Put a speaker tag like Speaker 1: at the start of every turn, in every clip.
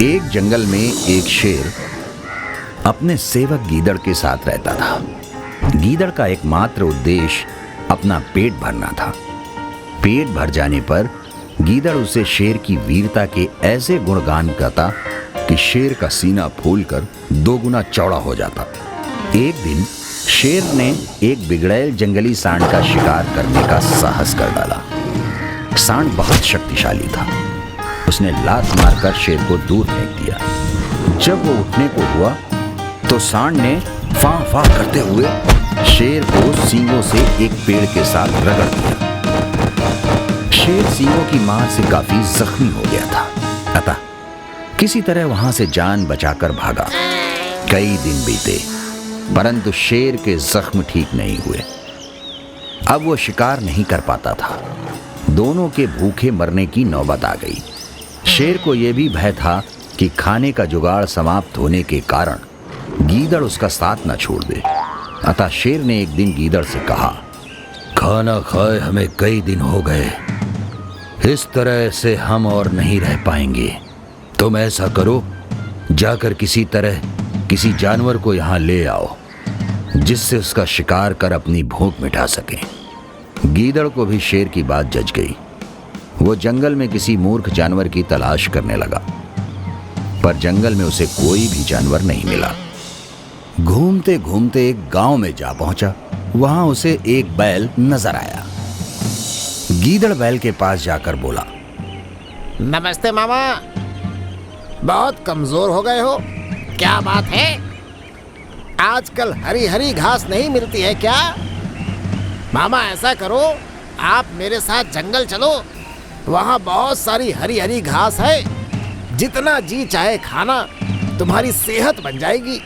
Speaker 1: एक जंगल में एक शेर अपने सेवक गीदड़ के साथ रहता था। गीदड़ का एकमात्र उद्देश्य अपना पेट भरना था। पेट भर जाने पर गीदड़ उसे शेर की वीरता के ऐसे गुणगान गाता कि शेर का सीना फूलकर 2 गुना चौड़ा हो जाता। एक दिन शेर ने एक बिगड़ैल जंगली सांड का शिकार करने का साहस कर डाला। सांड बहुत शक्तिशाली था। उसने लात मारकर शेर को दूर फेंक दिया। जब वो उठने को हुआ तो सांड ने फां फां करते हुए शेर को सींगों से एक पेड़ के साथ रगड़ दिया। शेर सींगों की मार से काफी जख्मी हो गया था, अतः किसी तरह वहां से जान बचाकर भागा। कई दिन बीते परंतु शेर के जख्म ठीक नहीं हुए। अब वो शिकार नहीं कर पाता था। दोनों के भूखे मरने की नौबत आ गई। शेर को यह भी भय था कि खाने का जुगाड़ समाप्त होने के कारण गीदड़ उसका साथ न छोड़ दे। अतः शेर ने एक दिन गीदड़ से कहा, खाना खाए हमें कई दिन हो गए, इस तरह से हम और नहीं रह पाएंगे। तुम ऐसा करो, जाकर किसी तरह किसी जानवर को यहाँ ले आओ जिससे उसका शिकार कर अपनी भूख मिटा सके। गीदड़ को भी शेर की बात जच गई। वो जंगल में किसी मूर्ख जानवर की तलाश करने लगा, पर जंगल में उसे कोई भी जानवर नहीं मिला। घूमते घूमते एक गांव में जा पहुंचा। वहां उसे एक बैल नजर आया। गीदड़ बैल के पास जाकर बोला,
Speaker 2: नमस्ते मामा, बहुत कमजोर हो गए हो, क्या बात है? आजकल हरी हरी घास नहीं मिलती है क्या? मामा ऐसा करो, आप मेरे साथ जंगल चलो, वहाँ बहुत सारी हरी हरी घास है, जितना जी चाहे खाना, तुम्हारी सेहत बन जाएगी।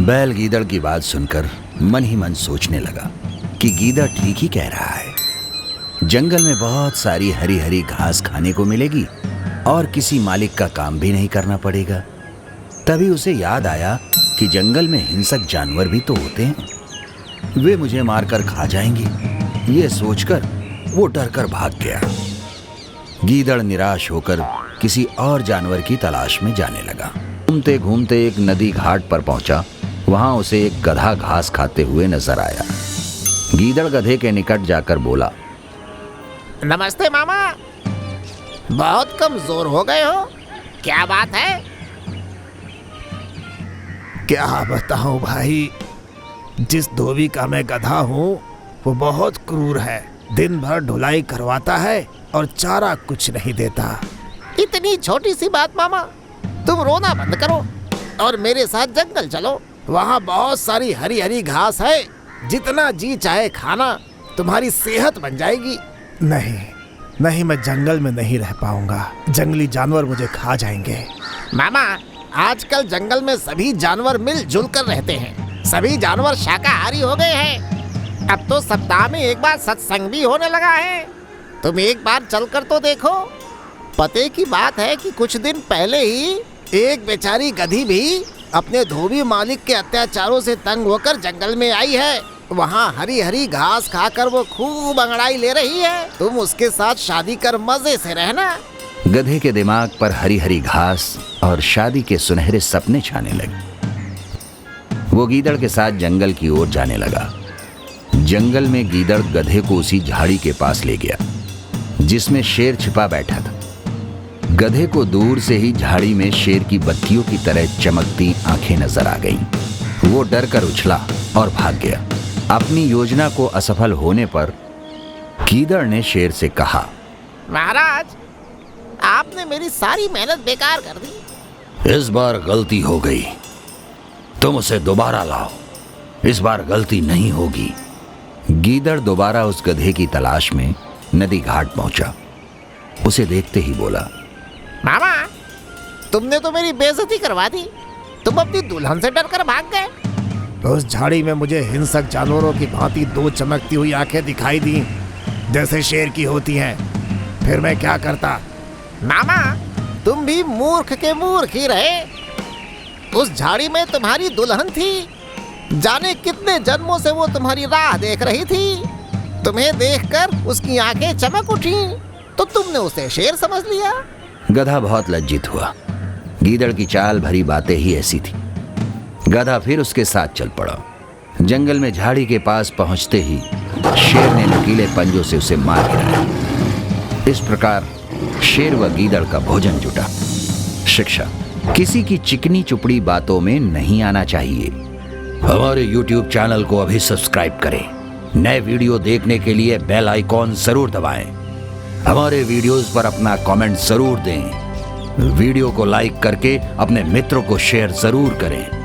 Speaker 1: बैल गीदड़ की बात सुनकर मन ही मन सोचने लगा कि गीदड़ ठीक ही कह रहा है। जंगल में बहुत सारी हरी हरी घास खाने को मिलेगी और किसी मालिक का काम भी नहीं करना पड़ेगा। तभी उसे याद आया कि जंगल में हिंसक जानवर भी तो होते हैं, वे मुझे मारकर खा जाएंगे। ये सोचकर वो डरकर भाग गया। गीदड़ निराश होकर किसी और जानवर की तलाश में जाने लगा। घूमते घूमते एक नदी घाट पर पहुंचा। वहां उसे एक गधा घास खाते हुए नजर आया। गीदड़ गधे के निकट जाकर बोला,
Speaker 2: नमस्ते मामा, बहुत कमजोर हो गए हो, क्या बात है? क्या बताऊं भाई, जिस धोबी का मैं गधा हूँ वो बहुत क्रूर है। दिन भर ढुलाई करवाता है और चारा कुछ नहीं देता। इतनी छोटी सी बात मामा, तुम रोना बंद करो और मेरे साथ जंगल चलो, वहाँ बहुत सारी हरी हरी घास है, जितना जी चाहे खाना, तुम्हारी सेहत बन जाएगी। नहीं, मैं जंगल में नहीं रह पाऊंगा, जंगली जानवर मुझे खा जाएंगे। मामा, आजकल जंगल में सभी जानवर मिलजुल कर रहते हैं, सभी जानवर शाकाहारी हो गए हैं। अब तो सप्ताह में एक बार सत्संग भी होने लगा है। तुम एक बार चलकर तो देखो। पते की बात है कि कुछ दिन पहले ही एक बेचारी गधी भी अपने धोबी मालिक के अत्याचारों से तंग होकर जंगल में आई है। वहाँ हरी हरी घास खाकर वो खूब अंगड़ाई ले रही है। तुम उसके साथ शादी कर मजे से रहना।
Speaker 1: गधे के दिमाग पर हरी हरी घास और शादी के सुनहरे सपने छाने लगे। वो गीदड़ के साथ जंगल की ओर जाने लगा। जंगल में गीदड़ गधे को उसी झाड़ी के पास ले गया जिसमें शेर छिपा बैठा था। गधे को दूर से ही झाड़ी में शेर की बत्तियों की तरह चमकती आंखें नजर आ गईं। वो डर कर उछला और भाग गया। अपनी योजना को असफल होने पर गीदड़ ने शेर से कहा,
Speaker 2: महाराज, आपने मेरी सारी मेहनत बेकार कर दी।
Speaker 1: इस बार गलती हो गई, तुम उसे दोबारा लाओ, इस बार गलती नहीं होगी। गीदड़ दोबारा उस गधे की तलाश में नदी घाट पहुंचा। उसे देखते ही बोला,
Speaker 2: मामा, तुमने तो मेरी बेइज्जती करवा दी। तुम अपनी दुल्हन से डरकर भाग गए। उस झाड़ी में मुझे हिंसक जानवरों की भांति 2 चमकती हुई आंखें दिखाई दी, जैसे शेर की होती हैं। फिर मैं क्या करता? मामा, तुम भी मूर्ख के मूर्ख ही रहे। उस झाड़ी में तुम्हारी दुल्हन थी, जाने कितने जन्मों से वो तुम्हारी राह देख रही थी। तुम्हें देखकर उसकी आंखें चमक उठी तो तुमने उसे शेर समझ लिया।
Speaker 1: गधा बहुत लज्जित हुआ। गीदड़ की चाल भरी बातें ही ऐसी थी। गधा फिर उसके साथ चल पड़ा। जंगल में झाड़ी के पास पहुंचते ही शेर ने नुकीले पंजों से उसे मार गिराया। इस प्रकार शेर व गीदड़ का भोजन जुटा। शिक्षा: किसी की चिकनी चुपड़ी बातों में नहीं आना चाहिए। हमारे YouTube चैनल को अभी सब्सक्राइब करें। नए वीडियो देखने के लिए बेल आइकॉन जरूर दबाएं। हमारे वीडियोस पर अपना कमेंट जरूर दें। वीडियो को लाइक करके अपने मित्रों को शेयर जरूर करें।